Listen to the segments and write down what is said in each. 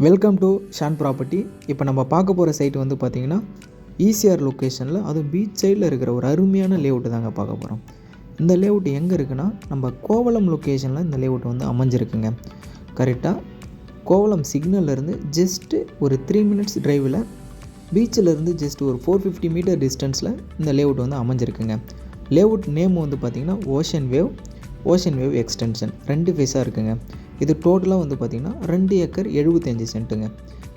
Welcome to Shawn property. இப்போ நம்ம பார்க்க போகிற சைட் வந்து பார்த்திங்கன்னா ஈசிஆர் லொக்கேஷனில், அதுவும் பீச் சைடில் இருக்கிற ஒரு அருமையான லேஅவுட்டு தாங்க பார்க்க போகிறோம். இந்த லேஅவுட் எங்கே இருக்குன்னா, நம்ம கோவளம் லொக்கேஷனில் இந்த லேஅவுட் வந்து அமைஞ்சிருக்குங்க. கரெக்டாக கோவளம் சிக்னல்லேருந்து ஜஸ்ட்டு ஒரு 3 மினிட்ஸ் டிரைவில், பீச்சிலேருந்து ஜஸ்ட் ஒரு 450 மீட்டர் டிஸ்டன்ஸில் இந்த லேஅவுட் வந்து அமைஞ்சிருக்குங்க. லேஅவுட் நேம் வந்து பார்த்திங்கன்னா ஓஷன் வேவ் எக்ஸ்டென்ஷன். 2 ஃபேஸாக இருக்குங்க. இது டோட்டலாக வந்து பார்த்திங்கன்னா 2 ஏக்கர் 75 சென்ட்டுங்க.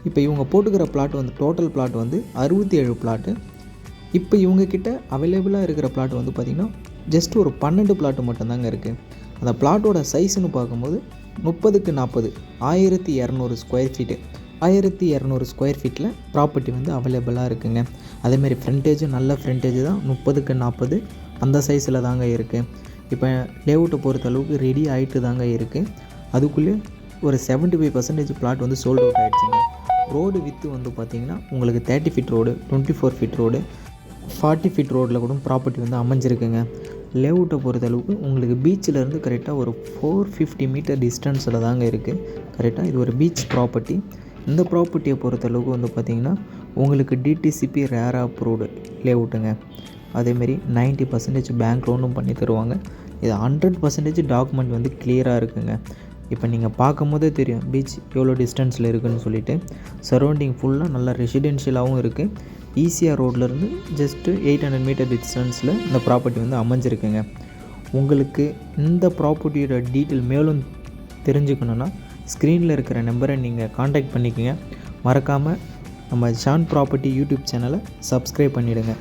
இப்போ இவங்க போட்டுக்கிற பிளாட் வந்து டோட்டல் பிளாட் வந்து 67 பிளாட்டு. இப்போ இவங்கக்கிட்ட அவைலபிளாக இருக்கிற பிளாட் வந்து பார்த்திங்கன்னா ஜஸ்ட் ஒரு 12 பிளாட்டு மட்டும்தாங்க இருக்குது. அந்த பிளாட்டோட சைஸ்ன்னு பார்க்கும்போது 30க்கு 40 1200 ஸ்கொயர் ஃபீட்டு. 1200 ஸ்கொயர் ஃபீட்டில் ப்ராப்பர்ட்டி வந்து அவைலபிளாக இருக்குங்க. அதேமாதிரி ஃப்ரண்டேஜும் நல்ல ஃப்ரண்டேஜ் தான், 30க்கு 40 அந்த சைஸில் தாங்க இருக்குது. இப்போ லேஅவுட்டை பொறுத்த அளவுக்கு ரெடி ஆகிட்டு தாங்க இருக்குது. அதுக்குள்ளே ஒரு 75% பிளாட் வந்து சோல்ட் அவுட் ஆகிடுச்சிங்க. ரோடு வித்து வந்து பார்த்திங்கன்னா உங்களுக்கு 30 feet road, 24 feet road, 40 feet ரோடில் கூட ப்ராப்பர்ட்டி வந்து அமைஞ்சிருக்குங்க. லேஅவுட்டை பொறுத்த அளவுக்கு உங்களுக்கு பீச்சிலேருந்து கரெக்டாக ஒரு 450 மீட்டர் டிஸ்டன்ஸில் தாங்க இருக்குது. கரெக்டாக இது ஒரு பீச் ப்ராப்பர்ட்டி. இந்த ப்ராப்பர்ட்டியை பொறுத்த அளவுக்கு வந்து பார்த்திங்கன்னா உங்களுக்கு டிடிசிபி ரேர் அப்ரூவ்டு லேஅவுட்டுங்க. அதேமாரி 90% பேங்க் லோனும் பண்ணி தருவாங்க. இது 100% டாக்குமெண்ட் வந்து கிளியராக இருக்குங்க. இப்போ நீங்கள் பார்க்கும் போதே தெரியும் பீச் எவ்வளோ டிஸ்டன்ஸில் இருக்குதுன்னு சொல்லிட்டு. சரௌண்டிங் ஃபுல்லாக நல்லா ரெசிடென்ஷியலாகவும் இருக்குது. ஈசிஆர் ரோட்லேருந்து ஜஸ்ட்டு 800 மீட்டர் டிஸ்டன்ஸில் இந்த ப்ராப்பர்ட்டி வந்து அமைஞ்சிருக்குங்க. உங்களுக்கு இந்த ப்ராப்பர்ட்டியோட டீட்டெயில் மேலும் தெரிஞ்சுக்கணுன்னா ஸ்க்ரீனில் இருக்கிற நம்பரை நீங்கள் காண்டாக்ட் பண்ணிக்கோங்க. மறக்காமல் நம்ம ஷான் ப்ராப்பர்ட்டி யூடியூப் சேனலை சப்ஸ்கிரைப் பண்ணிவிடுங்க.